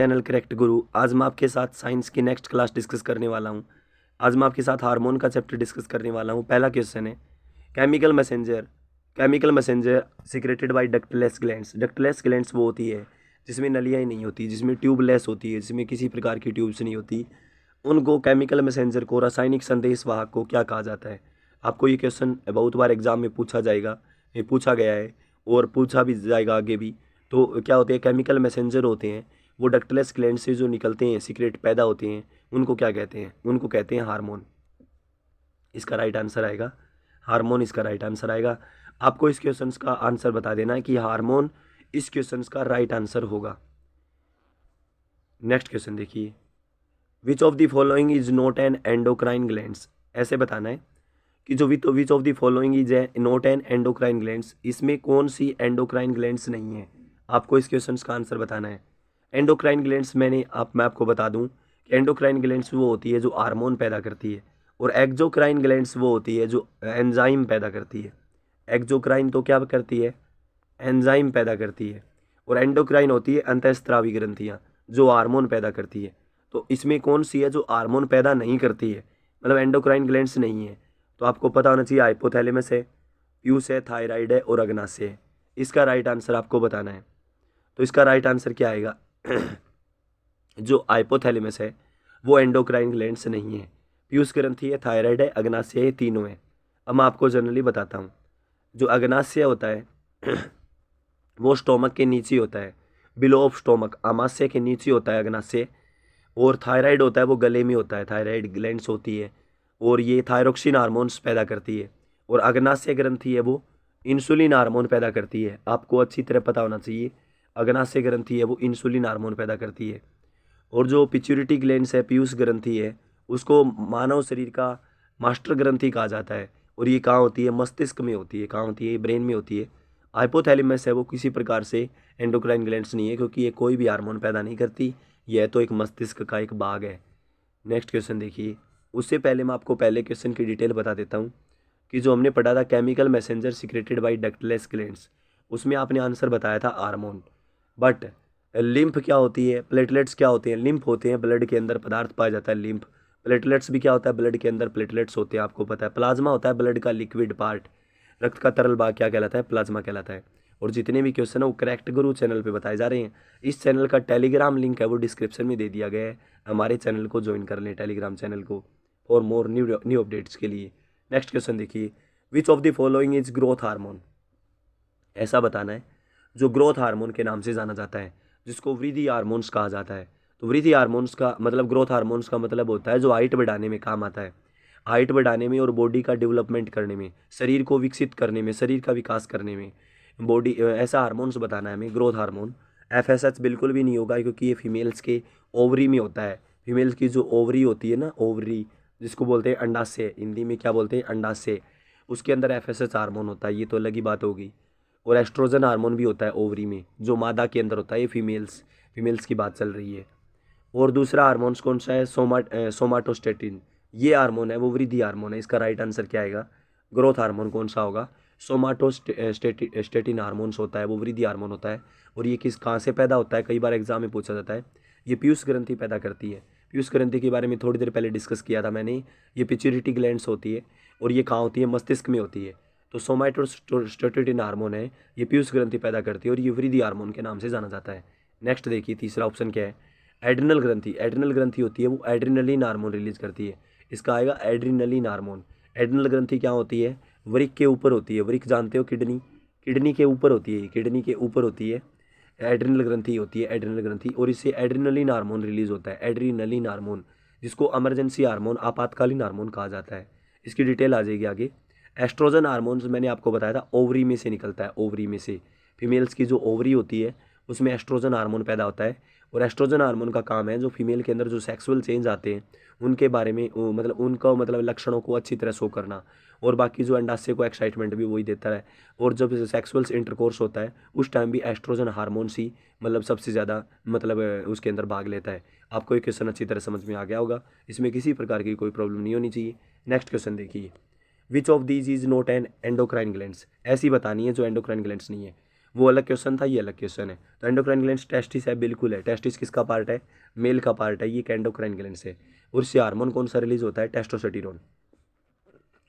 Channel correct गुरु। आज मैं आपके साथ साइंस की नेक्स्ट क्लास डिस्कस करने वाला हूँ। आज मैं आपके साथ हार्मोन का चैप्टर डिस्कस करने वाला हूँ। पहला क्वेश्चन है chemical messenger secreted by ductless glands. Ductless glands वो होती है जिसमें नलियाँ ही नहीं होती, जिसमें ट्यूबलेस होती है, जिसमें किसी प्रकार की ट्यूब्स नहीं होती। उनको केमिकल मैसेंजर को, रासायनिक संदेश वाहक को क्या कहा जाता है? आपको ये क्वेश्चन बहुत बार एग्जाम में पूछा जाएगा, ये पूछा गया है और पूछा भी जाएगा आगे भी। तो क्या होते हैं? केमिकल मैसेंजर होते हैं वो डक्टलेस ग्लैंड से जो निकलते हैं, सीक्रेट पैदा होते हैं, उनको क्या कहते हैं? उनको कहते हैं हार्मोन। इसका राइट आंसर आएगा हार्मोन। इसका राइट आंसर आएगा। आपको इस क्वेश्चन का आंसर बता देना है कि हार्मोन इस क्वेश्चन का राइट आंसर होगा। नेक्स्ट क्वेश्चन देखिए, which of the following is not an endocrine glands. ऐसे बताना है कि जो which of the following is not an endocrine glands, इसमें कौन सी एंडोक्राइन ग्लैंड्स नहीं है। आपको इस क्वेश्चन का आंसर बताना है। एंडोक्राइन ग्लैंड्स मैं आपको बता दूं कि एंडोक्राइन ग्लैंड्स वो होती है जो हार्मोन पैदा करती है, और एक्जोक्राइन ग्लैंड्स वो होती है जो एंजाइम पैदा करती है। एक्जोक्राइन तो क्या करती है? एंजाइम पैदा करती है। और एंडोक्राइन होती है अंतःस्रावी ग्रंथियाँ जो हार्मोन पैदा करती है। तो इसमें कौन सी है जो हार्मोन पैदा नहीं करती है, मतलब एंडोक्राइन ग्लैंड्स नहीं है? तो आपको पता होना चाहिए हाइपोथैलेमस है, प्यूस है, थायराइड है और अग्नाशय है। इसका राइट आंसर आपको बताना है। तो इसका राइट आंसर क्या आएगा? जो हाइपोथैलेमस है वो एंडोक्राइन ग्लैंड्स नहीं है, पीयूष ग्रंथि है, थायराइड है, अग्नाशय है, तीनों है। अब मैं आपको जनरली बताता हूँ। जो अग्नाशय होता है वो स्टोमक के नीचे होता है, बिलो ऑफ स्टोमक, आमाशय के नीचे होता है अग्नाशय। और थायराइड होता है वो गले में होता है, थायराइड ग्लैंड्स होती है और ये थायरोक्सिन हार्मोन्स पैदा करती है। और अग्नाशय ग्रंथि है वो इंसुलिन हार्मोन पैदा करती है। आपको अच्छी तरह पता होना चाहिए, अग्नाशय ग्रंथि है वो इंसुलिन हार्मोन पैदा करती है। और जो पिट्यूटरी ग्लैंड्स है, पीयूष ग्रंथि है, उसको मानव शरीर का मास्टर ग्रंथि कहा जाता है। और ये कहाँ होती है? मस्तिष्क में होती है। कहाँ होती है? ब्रेन में होती है। हाइपोथैलेमस है वो किसी प्रकार से एंडोक्राइन ग्लैंड्स नहीं है, क्योंकि ये कोई भी हार्मोन पैदा नहीं करती। यह तो एक मस्तिष्क का एक भाग है। नेक्स्ट क्वेश्चन देखिए। उससे पहले मैं आपको पहले क्वेश्चन की डिटेल बता देता हूँ कि जो हमने पढ़ा था chemical messenger secreted by ductless glands, उसमें आपने आंसर बताया था हार्मोन। बट लिम्फ क्या होती है? प्लेटलेट्स क्या होते हैं? लिम्फ होते हैं, ब्लड के अंदर पदार्थ पाया जाता है लिम्फ। प्लेटलेट्स भी क्या होता है? ब्लड के अंदर प्लेटलेट्स होते हैं, आपको पता है। प्लाज्मा होता है ब्लड का लिक्विड पार्ट। रक्त का तरल भाग क्या कहलाता है? प्लाज्मा कहलाता है। और जितने भी क्वेश्चन है वो करेक्ट गुरु चैनल पे बताए जा रहे हैं। इस चैनल का टेलीग्राम लिंक है वो डिस्क्रिप्शन में दे दिया गया है। हमारे चैनल को ज्वाइन कर लें, टेलीग्राम चैनल को, फॉर मोर न्यू अपडेट्स के लिए। नेक्स्ट क्वेश्चन देखिए, which of the following is growth hormone. ऐसा बताना है जो ग्रोथ हार्मोन के नाम से जाना जाता है, जिसको वृद्धि हार्मोन्स कहा जाता है। तो वृद्धि हार्मोन्स का मतलब, ग्रोथ हार्मोन्स का मतलब होता है जो हाइट बढ़ाने में काम आता है। हाइट बढ़ाने में और बॉडी का डेवलपमेंट करने में, शरीर को विकसित करने में, शरीर का विकास करने में बॉडी, ऐसा हार्मोन्स बताना है हमें, ग्रोथ हार्मोन। एफएसएच बिल्कुल भी नहीं होगा, क्योंकि ये फीमेल्स के ओवरी में होता है। फीमेल्स की जो ओवरी होती है ना, ओवरी जिसको बोलते हैं अंडाशय, हिंदी में क्या बोलते हैं? अंडाशय। उसके अंदर एफएसएच हार्मोन होता है, ये तो अलग ही बात होगी। और एस्ट्रोजन हार्मोन भी होता है ओवरी में, जो मादा के अंदर होता है। ये फीमेल्स की बात चल रही है। और दूसरा हार्मोन्स कौन सा है? सोमाटोस्टेटिन। ये हार्मोन है वो वृद्धि हार्मोन है। इसका राइट आंसर क्या आएगा? ग्रोथ हार्मोन कौन सा होगा? सोमाटोस्टेटिन हार्मोन्स होता है वो वृद्धि हार्मोन होता है। और ये कहाँ से पैदा होता है? कई बार एग्जाम में पूछा जाता है। ये पीयूष ग्रंथि पैदा करती है। पीयूष ग्रंथि के बारे में थोड़ी देर पहले डिस्कस किया था मैंने। ये पिट्यूटरी ग्लैंड्स होती है और ये कहाँ होती है? मस्तिष्क में होती है। तो सोमाटोस्टेटिन हार्मोन है, ये पीयूष ग्रंथि पैदा करती है और ये वृद्धि हार्मोन के नाम से जाना जाता है। नेक्स्ट देखिए, तीसरा ऑप्शन क्या है? एड्रिनल ग्रंथि। एड्रिनल ग्रंथि होती है वो एड्रिनलिन हार्मोन रिलीज करती है। इसका आएगा एड्रिनलिन हार्मोन। एड्रिनल ग्रंथि क्या होती है? वृक्क के ऊपर होती है। वृक्क जानते हो? किडनी, किडनी के ऊपर होती है, किडनी के ऊपर होती है। एड्रिनल ग्रंथि होती है, एड्रिनल ग्रंथि। और इससे एड्रिनलिन हार्मोन रिलीज होता है, एड्रिनलिन हार्मोन, जिसको इमरजेंसी हार्मोन, आपातकालीन हार्मोन कहा जाता है। इसकी डिटेल आ जाएगी आगे। एस्ट्रोजन हार्मोन्स मैंने आपको बताया था ओवरी में से निकलता है, ओवरी में से। फीमेल्स की जो ओवरी होती है उसमें एस्ट्रोजन हार्मोन पैदा होता है। और एस्ट्रोजन हार्मोन का काम है जो फीमेल के अंदर जो सेक्सुअल चेंज आते हैं उनके बारे में, मतलब उनका मतलब लक्षणों को अच्छी तरह शो करना। और बाकी जो अंडाशय को एक्साइटमेंट भी वही देता है। और जब सेक्सुअल इंटरकोर्स होता है उस टाइम भी एस्ट्रोजन हार्मोन्स ही मतलब सबसे ज़्यादा मतलब उसके अंदर भाग लेता है। आपको ये क्वेश्चन अच्छी तरह समझ में आ गया होगा, इसमें किसी प्रकार की कोई प्रॉब्लम नहीं होनी चाहिए। नेक्स्ट क्वेश्चन देखिए, which of these is not an endocrine glands. ऐसी बतानी है जो एंडोक्राइन ग्लैंड्स नहीं है। वो अलग क्वेश्चन था, ये अलग क्वेश्चन है। तो एंडोक्राइन ग्लैंड्स टेस्टिस है, बिल्कुल है। टेस्टिस किसका पार्ट है? मेल का पार्ट है, ये एंडोक्राइन ग्लैंड्स है। और इससे हार्मोन कौन सा रिलीज होता है? टेस्टोस्टेरोन।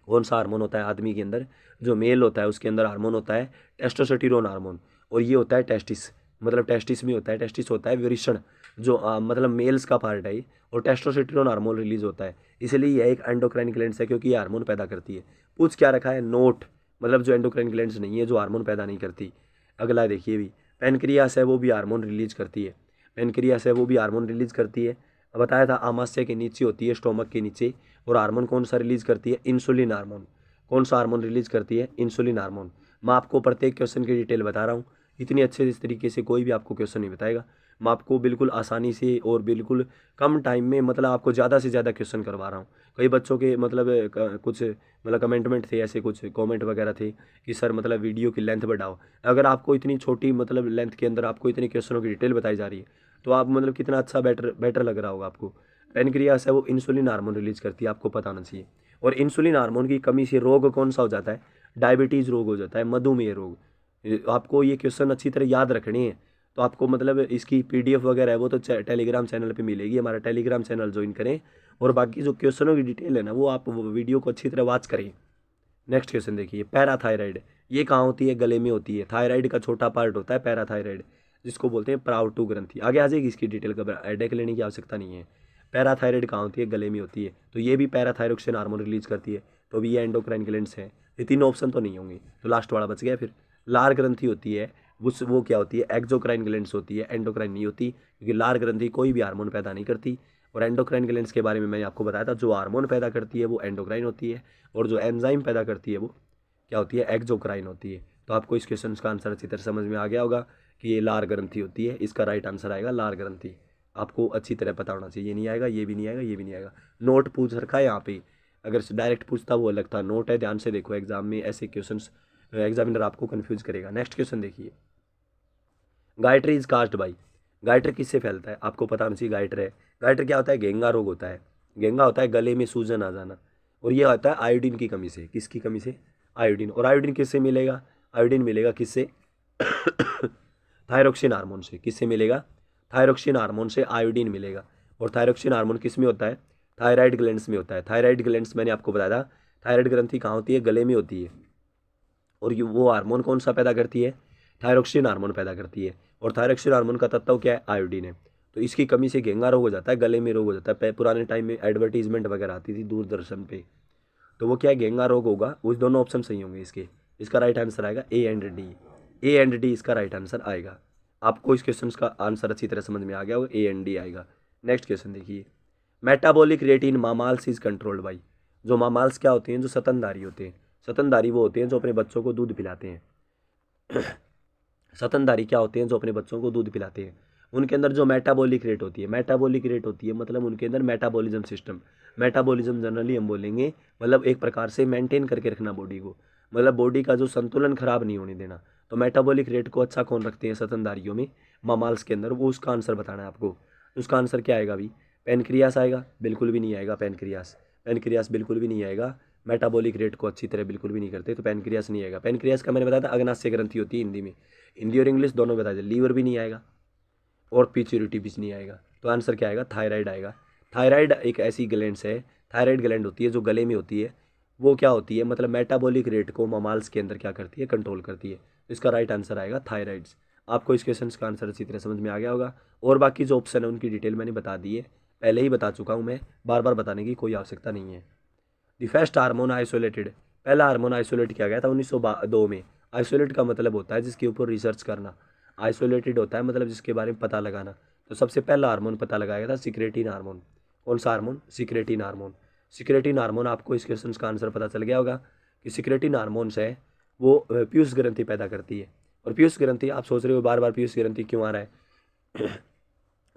कौन सा हार्मोन होता है आदमी के अंदर? जो मेल होता है उसके अंदर हार्मोन होता है टेस्टोस्टेरोन हार्मोन, और ये होता है टेस्टिस, मतलब टेस्टिस में होता है। टेस्टिस होता है वृषण, जो मतलब मेल्स का पार्ट है ये, और टेस्टोस्टेरोन हार्मोन रिलीज होता है। इसलिए यह एक एंडोक्राइन ग्लैंड्स है, क्योंकि ये हार्मोन पैदा करती है। पूछ क्या रखा है? नोट, मतलब जो एंडोक्राइन ग्लैंड्स नहीं है, जो हार्मोन पैदा नहीं करती। अगला देखिए भी, पेनक्रियास है वो भी हार्मोन रिलीज करती है। पेनक्रियास है वो भी हार्मोन रिलीज करती है। बताया था आमाशय के नीचे होती है, स्टोमक के नीचे। और हार्मोन कौन सा रिलीज करती है? Insulin hormone. कौन सा हार्मोन रिलीज करती है? Insulin hormone. मैं आपको प्रत्येक क्वेश्चन की डिटेल बता रहा हूँ, इतनी अच्छे इस तरीके से कोई भी आपको क्वेश्चन नहीं बताएगा। मैं आपको बिल्कुल आसानी से और बिल्कुल कम टाइम में, मतलब आपको ज़्यादा से ज़्यादा क्वेश्चन करवा रहा हूँ। कई बच्चों के मतलब कुछ मतलब कमेंटमेंट थे, ऐसे कुछ कमेंट वगैरह थे कि सर मतलब वीडियो की लेंथ बढ़ाओ। अगर आपको इतनी छोटी मतलब लेंथ के अंदर आपको इतने क्वेश्चनों की डिटेल बताई जा रही है, तो आप मतलब कितना अच्छा बेटर बेटर लग रहा होगा आपको। पेनक्रियास है वो इंसुलिन हार्मोन रिलीज करती है, आपको पता होना चाहिए। और इंसुलिन हार्मोन की कमी से रोग कौन सा हो जाता है? डायबिटीज़ रोग हो जाता है, मधुमेह रोग। आपको ये क्वेश्चन अच्छी तरह याद रखने हैं। तो आपको मतलब इसकी पीडीएफ वगैरह है वो तो टेलीग्राम चैनल पे मिलेगी, हमारा टेलीग्राम चैनल ज्वाइन करें। और बाकी जो क्वेश्चनों की डिटेल है ना, वो आप वीडियो को अच्छी तरह वॉच करें। नेक्स्ट क्वेश्चन देखिए, पैराथायराइड ये कहाँ होती है? गले में होती है। थायराइड का छोटा पार्ट होता है पैराथायराइड, जिसको बोलते हैं प्राउटू ग्रंथि। आगे आ जाएगी इसकी डिटेल, का हेडेक लेने की आवश्यकता नहीं है। पैराथायराइड कहाँ होती है? गले में होती है। तो ये भी पैराथायरोक्सिन हार्मोन रिलीज करती है। तो भी ये एंडोक्राइन ग्लैंड्स है। ये तीनों ऑप्शन तो नहीं होंगे, तो लास्ट वाला बच गया। फिर लार ग्रंथि होती है, उस वो क्या होती है? एक्सोक्राइन ग्लैंड्स होती है, एंडोक्राइन नहीं होती, क्योंकि लार ग्रंथि कोई भी हार्मोन पैदा नहीं करती। और एंडोक्राइन ग्लैंड्स के बारे में मैंने आपको बताया था, जो हार्मोन पैदा करती है वो एंडोक्राइन होती है, और जो एंजाइम पैदा करती है वो क्या होती है? एक्सोक्राइन होती है। तो आपको इस क्वेश्चन का आंसर अच्छी तरह समझ में आ गया होगा कि ये लार ग्रंथि होती है। इसका राइट आंसर आएगा लार ग्रंथि। आपको अच्छी तरह पता होना चाहिए, ये नहीं आएगा, ये भी नहीं आएगा, ये भी नहीं आएगा। नोट पूछ रखा है यहाँ पे, अगर डायरेक्ट पूछता वो अलग था, नोट है, ध्यान से देखो। एग्जाम में ऐसे क्वेश्चन एग्जामिनर आपको कंफ्यूज करेगा। नेक्स्ट क्वेश्चन देखिए, गाइट्री इज कास्ट बाई। गाइटर किससे फैलता है? आपको पता होना चाहिए। गाइटर है, गाइटर क्या होता है? गेंगा रोग होता है। गेंगा होता है गले में सूजन आ जाना, और ये होता है आयोडीन की कमी से। किसकी कमी से? आयोडीन। और आयोडीन किससे मिलेगा? आयोडीन मिलेगा किससे? थायरोक्सिन हार्मोन से। किससे मिलेगा? थायरोक्सिन हार्मोन से आयोडीन मिलेगा। और थायरोक्सिन हार्मोन किस में होता है? थायराइड ग्लैंड्स में होता है। थायराइड ग्लैंड्स मैंने आपको बताया था, थायराइड ग्रंथि कहाँ होती है? गले में होती है। और ये वो हार्मोन कौन सा पैदा करती है? थायरोक्सिन हार्मोन पैदा करती है। और थायरोक्सिन हार्मोन का तत्व क्या है? आयोडीन है। तो इसकी कमी से घेंगा रोग हो जाता है, गले में रोग हो जाता है। पुराने टाइम में एडवर्टीजमेंट वगैरह आती थी दूरदर्शन पे, तो वो क्या है? घेंगा रोग होगा। उस दोनों ऑप्शन सही होंगे इसके। इसका राइट आंसर आएगा ए and D. A and D इसका राइट आंसर आएगा। आपको इस क्वेश्चन का आंसर अच्छी तरह समझ में आ गया होगा, ए एंड डी आएगा। नेक्स्ट क्वेश्चन देखिए, metabolic rate in mammals is controlled by. जो मामाल्स क्या होते हैं? जो स्तनधारी होते हैं। स्तनधारी वो होते हैं जो अपने बच्चों को दूध पिलाते हैं। स्तनधारी क्या होते हैं? जो अपने बच्चों को दूध पिलाते हैं। उनके अंदर जो मेटाबॉलिक रेट होती है, मेटाबॉलिक रेट होती है मतलब उनके अंदर मेटाबॉलिज्म सिस्टम। मेटाबॉलिज्म जनरली हम बोलेंगे मतलब एक प्रकार से मेंटेन करके रखना बॉडी को, मतलब बॉडी का जो संतुलन खराब नहीं होने देना। तो मेटाबॉलिक रेट को अच्छा कौन रखते हैं स्तनधारियों में? मामाल्स के अंदर। वो उसका आंसर बताना है आपको। उसका आंसर क्या आएगा अभी? पेनक्रियास आएगा? बिल्कुल भी नहीं आएगा पेनक्रियास। पेनक्रियास बिल्कुल भी नहीं आएगा। मेटाबॉलिक रेट को अच्छी तरह बिल्कुल भी नहीं करते, तो पेनक्रियास नहीं आएगा। पेनक्रियास का मैंने बताया था अग्नाशय ग्रंथि होती है हिंदी में, हिंदी और इंग्लिश दोनों बता दें। लीवर भी नहीं आएगा, और पिट्यूटरी भी नहीं आएगा। तो आंसर क्या आएगा? थायराइड आएगा। थायराइड एक ऐसी ग्लैंड्स है, थायराइड ग्लैंड होती है जो गले में होती है। वो क्या होती है? मतलब मेटाबॉलिक रेट को ममाल्स के अंदर क्या करती है? कंट्रोल करती है। तो इसका राइट आंसर आएगा थायराइड्स। आपको इस क्वेश्चन का आंसर अच्छी तरह समझ में आ गया होगा। और बाकी जो ऑप्शन है उनकी डिटेल मैंने बता दी है, पहले ही बता चुका हूँ मैं, बार बार बताने की कोई आवश्यकता नहीं है। द फर्स्ट हार्मोन आइसोलेटेड, पहला हार्मोन आइसोलेट किया गया था 1902 में। आइसोलेट का मतलब होता है जिसके ऊपर रिसर्च करना। आइसोलेटेड होता है मतलब जिसके बारे में पता लगाना। तो सबसे पहला हार्मोन पता लगाया गया था सिक्रेटिन हार्मोन। कौन सा hormone? Secretin hormone. Secretin hormone, आपको इस क्वेश्चन का आंसर पता चल गया होगा कि सिक्रेटिन हार्मोन्स है वो पीयूष ग्रंथि पैदा करती है। और पीयूष ग्रंथि, आप सोच रहे हो बार बार पीयूष ग्रंथि क्यों आ रहा है?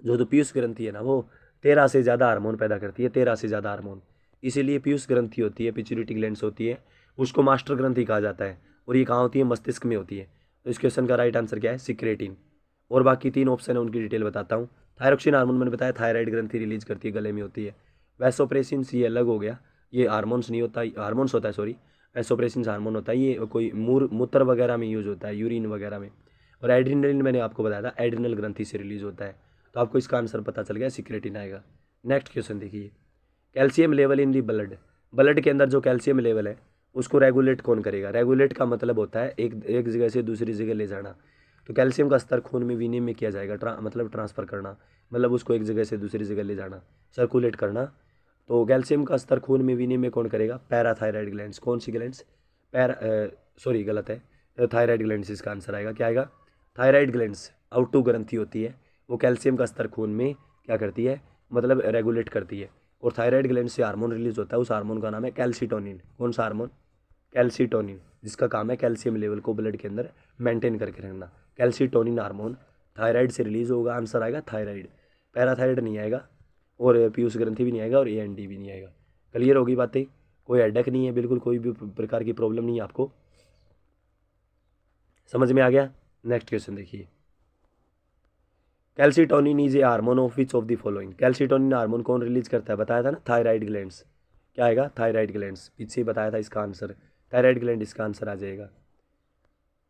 जो पीयूष ग्रंथि है ना, वो 13 से ज़्यादा हार्मोन पैदा करती है, 13 से ज़्यादा हार्मोन। इसीलिए पीयूष ग्रंथि होती है, पिट्यूटरी ग्लैंड्स होती है, उसको मास्टर ग्रंथि कहा जाता है। और ये कहाँ होती है? मस्तिष्क में होती है। तो इस क्वेश्चन का राइट आंसर क्या है? सिक्रेटिन। और बाकी तीन ऑप्शन है उनकी डिटेल बताता हूँ। थायरोक्सिन हार्मोन मैंने बताया थायराइड ग्रंथि रिलीज करती है, गले में होती है। वैसोप्रेसिन ये अलग हो गया, ये हार्मोन्स नहीं होता, हार्मोन्स होता है सॉरी। वैसोप्रेसिन हार्मोन होता है, ये कोई मूत्र वगैरह में यूज होता है, यूरिन वगैरह में। और एड्रीनलिन मैंने आपको बताया था एड्रिनल ग्रंथि से रिलीज होता है। तो आपको इसका आंसर पता चल गया, सिक्रेटिन आएगा। नेक्स्ट क्वेश्चन देखिए, calcium level in the blood, blood के अंदर जो कैल्शियम लेवल है उसको रेगुलेट कौन करेगा। रेगुलेट का मतलब होता है एक एक जगह से दूसरी जगह ले जाना। तो कैल्शियम का स्तर खून में विनिमय किया जाएगा, मतलब ट्रांसफ़र करना, मतलब उसको एक जगह से दूसरी जगह ले जाना, सर्कुलेट करना। तो कैल्शियम का स्तर खून में विनिमय कौन करेगा, पैराथायराइड ग्लैंड्स। कौन सी ग्लैंड्स, सॉरी गलत है, थायराइड ग्लैंड्स इसका आंसर आएगा। क्या आएगा, थायराइड ग्लैंड्स आउटो ग्रंथि होती है, वो कैल्शियम का स्तर खून में क्या करती है, मतलब रेगुलेट करती है। और थायराइड ग्लैंड से हार्मोन रिलीज होता है, उस हार्मोन का नाम है कैल्सीटोनिन। कौन सा हार्मोन, कैल्सीटोनिन, जिसका काम है कैल्शियम लेवल को ब्लड के अंदर मेंटेन करके रखना। कैल्सीटोनिन हार्मोन थायराइड से रिलीज होगा, आंसर आएगा थायराइड। पैराथायराइड नहीं आएगा, और पीयूष ग्रंथि भी नहीं आएगा, और एएनडी भी नहीं आएगा। क्लियर होगी बातें, कोई हेडेक नहीं है, बिल्कुल कोई भी प्रकार की प्रॉब्लम नहीं है आपको, समझ में आ गया। नेक्स्ट क्वेश्चन देखिए, calcitonin is a hormone of which of the following. Calcitonin hormone कौन रिलीज करता है, बताया था ना, थायराइड ग्लैंड्स। क्या आएगा, थायराइड ग्लैंड्स, पीछे बताया था इसका आंसर, थायराइड ग्लैंड इसका आंसर आ जाएगा,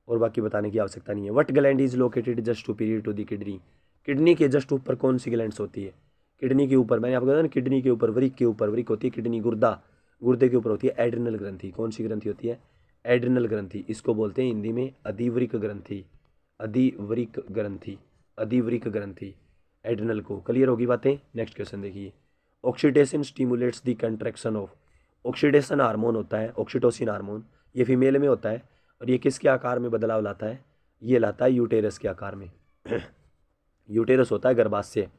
और बाकी बताने की आवश्यकता नहीं है। What gland is located just superior to the kidney, kidney के जस्ट ऊपर कौन सी ग्लैंड्स होती है, किडनी के ऊपर, मैंने आपको बताया ना किडनी के ऊपर, वृक के ऊपर, वृक होती है किडनी, गुर्दा, गुर्दे के ऊपर होती है एड्रिनल ग्रंथि। कौन सी ग्रंथि होती है, एड्रिनल ग्रंथि, इसको बोलते हैं हिंदी में अधिवृक ग्रंथि, अधिवृक ग्रंथि, अधिवृक ग्रंथि, एड्रिनल को। क्लियर होगी बातें। नेक्स्ट क्वेश्चन देखिए, oxidation stimulates the contraction of, oxidation hormone होता है ऑक्सीटोसिन हार्मोन, ये फीमेल में होता है, और ये किसके आकार में बदलाव लाता है, ये लाता है यूटेरस के आकार में। यूटेरस होता है गर्भाशय,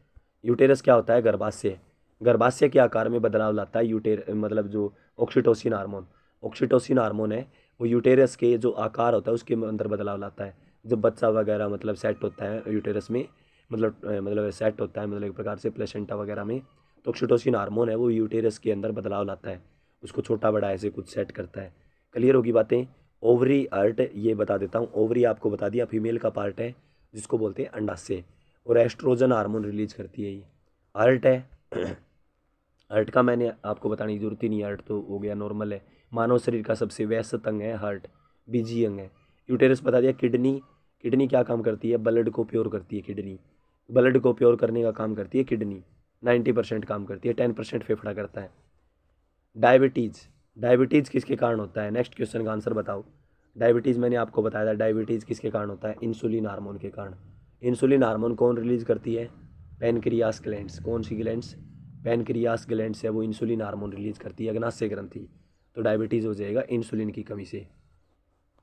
यूटेरस क्या होता है, गर्भाशय, गर्भाशय के आकार में बदलाव लाता है मतलब जो ऑक्सीटोसिन हार्मोन, ऑक्सीटोसिन हार्मोन है वो यूटेरस के जो आकार होता है उसके अंदर बदलाव लाता है। जब बच्चा वगैरह मतलब सेट होता है यूटेरस में, मतलब सेट होता है, मतलब एक प्रकार से प्लेसेंटा वगैरह में, तो ऑक्सीटोसिन हार्मोन है वो यूटेरस के अंदर बदलाव लाता है, उसको छोटा बड़ा ऐसे कुछ सेट करता है। क्लियर होगी बातें। ओवरी अर्ट ये बता देता हूँ, ओवरी आपको बता दिया फीमेल का पार्ट है जिसको बोलते हैं अंडाशय, और एस्ट्रोजन हार्मोन रिलीज करती है ये, अर्ट है। हार्ट का मैंने आपको बताने की जरूरत ही नहीं है, हार्ट तो हो गया नॉर्मल है। मानव शरीर का सबसे व्यस्त अंग है हार्ट, बीजी अंग है। यूटेरस बता दिया, किडनी, किडनी क्या काम करती है, ब्लड को प्योर करती है किडनी, ब्लड को प्योर करने का काम करती है किडनी, 90% काम करती है, 10% फेफड़ा करता है। डायबिटीज़, डायबिटीज़ किसके कारण होता है, नेक्स्ट क्वेश्चन का आंसर बताओ। डायबिटीज़ मैंने आपको बताया था, डायबिटीज़ किसके कारण होता है, इंसुलिन हार्मोन के कारण। इंसुलिन हार्मोन कौन रिलीज करती है, पैनक्रियास ग्लैंड्स। कौन सी ग्लैंड्स, पैनक्रियास ग्लैंड्स है वो इंसुलिन हार्मोन रिलीज करती है, अग्नाशय ग्रंथि। तो डायबिटीज़ हो जाएगा इंसुलिन की कमी से।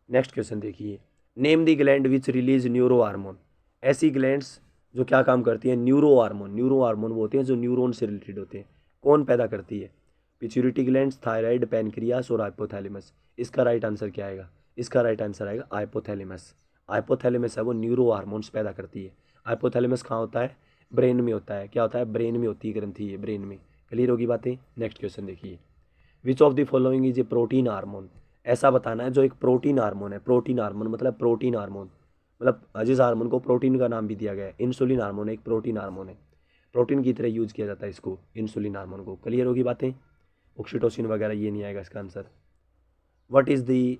नेक्स्ट क्वेश्चन देखिए, name the gland which release neuro hormone. ऐसी ग्लैंड्स जो क्या काम करती है, न्यूरो हार्मोन, न्यूरो हार्मोन वो होते हैं जो न्यूरॉन से रिलेटेड होते हैं, कौन पैदा करती है, पिट्यूटरी ग्लैंड्स, थायराइड, पैनक्रियास और हाइपोथैलेमस। इसका राइट आंसर क्या आएगा, इसका राइट आंसर आएगा हाइपोथैलेमस। हाइपोथैलेमस है वो न्यूरो हार्मोन्स पैदा करती है। हाइपोथैलेमस कहाँ होता है, ब्रेन में होता है। क्या होता है, ब्रेन में होती है ग्रंथि है, ब्रेन में। क्लियर होगी बातें। नेक्स्ट क्वेश्चन देखिए, which of the following is a protein hormone. ऐसा बताना है जो एक प्रोटीन हार्मोन है, प्रोटीन हार्मोन मतलब प्रोटीन हार्मोन, मतलब जिस हार्मोन को प्रोटीन का नाम भी दिया गया है, इंसुलिन हार्मोन एक प्रोटीन हार्मोन है, प्रोटीन की तरह यूज किया जाता है इसको, इंसुलिन हार्मोन को। क्लियर होगी बातें। ऑक्सीटोसिन वगैरह ये नहीं आएगा इसका answer. What is the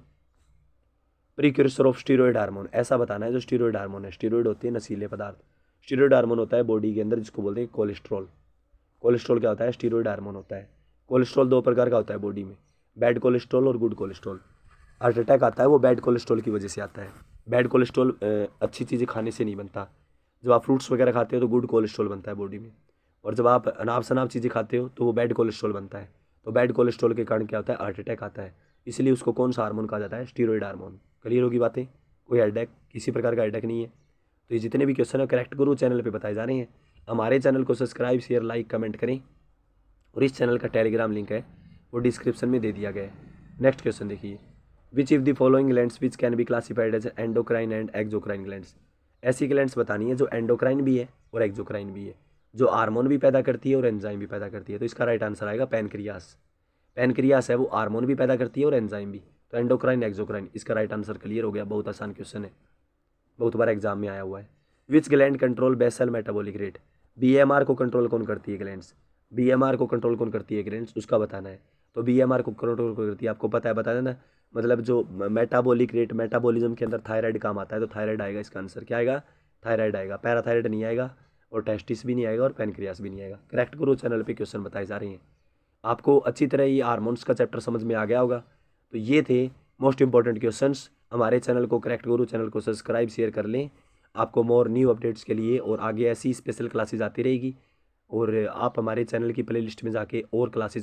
precursor of steroid hormone. ऐसा बताना है जो स्टीरॉयड हार्मोन है, स्टीरॉयड होते हैं नशीले पदार्थ, स्टीरॉयड हार्मोन होता है बॉडी के अंदर जिसको बोलते हैं कोलेस्ट्रॉल। कोलेस्ट्रॉल क्या होता है, स्टीरॉयड हार्मोन होता है। कोलेस्ट्रॉल दो प्रकार का होता है बॉडी में, बैड कोलेस्ट्रॉल और गुड कोलेस्ट्रॉल। हार्ट अटैक आता है वो बैड कोलेस्ट्रॉल की वजह से आता है। बैड कोलेस्ट्रॉल अच्छी चीज़ें खाने से नहीं बनता, जब आप फ्रूट्स वगैरह खाते हो तो गुड कोलेस्ट्रॉल बनता है बॉडी में, और जब आप अनाप शनाप चीज़ें खाते हो तो वो बैड कोलेस्ट्रॉल बनता है। तो बैड कोलेस्ट्रॉल के कारण क्या होता है, हार्ट अटैक आता है, इसलिए उसको कौन सा हार्मोन कहा जाता है, स्टीरॉयड हार्मोन। क्लियर होगी बातें। कोई हेडेक, किसी प्रकार का हेडेक नहीं है। तो ये जितने भी क्वेश्चन है करेक्ट गुरु चैनल पे बताए जा रहे हैं। हमारे चैनल को सब्सक्राइब, शेयर, लाइक, कमेंट करें, और इस चैनल का टेलीग्राम लिंक है वो डिस्क्रिप्शन में दे दिया गया है। नेक्स्ट क्वेश्चन देखिए, which if the following glands which can be classified as endocrine and exocrine glands. ऐसी ग्लैंड्स बतानी है जो एंडोक्राइन भी है और एक्सोक्राइन भी है, जो हार्मोन भी पैदा करती है और एंजाइम भी पैदा करती है। तो इसका राइट आंसर आएगा पैनक्रियास। पैनक्रियास है वो हार्मोन भी पैदा करती है और एंजाइम भी। तो एंडोक्राइन एक्सोक्राइन, इसका राइट आंसर क्लियर हो गया। बहुत आसान क्वेश्चन है, बहुत बार एग्जाम में आया हुआ है। Which gland control basal metabolic rate. BMR को कंट्रोल कौन करती है ग्लैंड्स, बीएमआर को कंट्रोल कौन करती है ग्लैंड्स, उसका बताना है। तो BMR को कंट्रोल करती है, आपको पता है, बता देना। मतलब जो मेटाबॉलिक रेट, मेटाबॉलिज्म के अंदर थायराइड काम आता है, तो थायराइड आएगा, इसका आंसर क्या आएगा, थायराइड आएगा। पैराथायराइड नहीं आएगा, और टेस्टिस भी नहीं आएगा, और पैनक्रियास भी नहीं आएगा। करेक्ट गुरु चैनल पे क्वेश्चन बताए जा रहे हैं। आपको अच्छी तरह ये हार्मोन्स का चैप्टर समझ में आ गया होगा। तो ये थे मोस्ट इंपॉर्टेंट क्वेश्चंस। हमारे चैनल को, करेक्ट गुरु चैनल को सब्सक्राइब शेयर कर लें, आपको मोर न्यू अपडेट्स के लिए, और आगे ऐसी स्पेशल क्लासेज आती रहेगी। और आप हमारे चैनल की प्लेलिस्ट में जाके और क्लासेज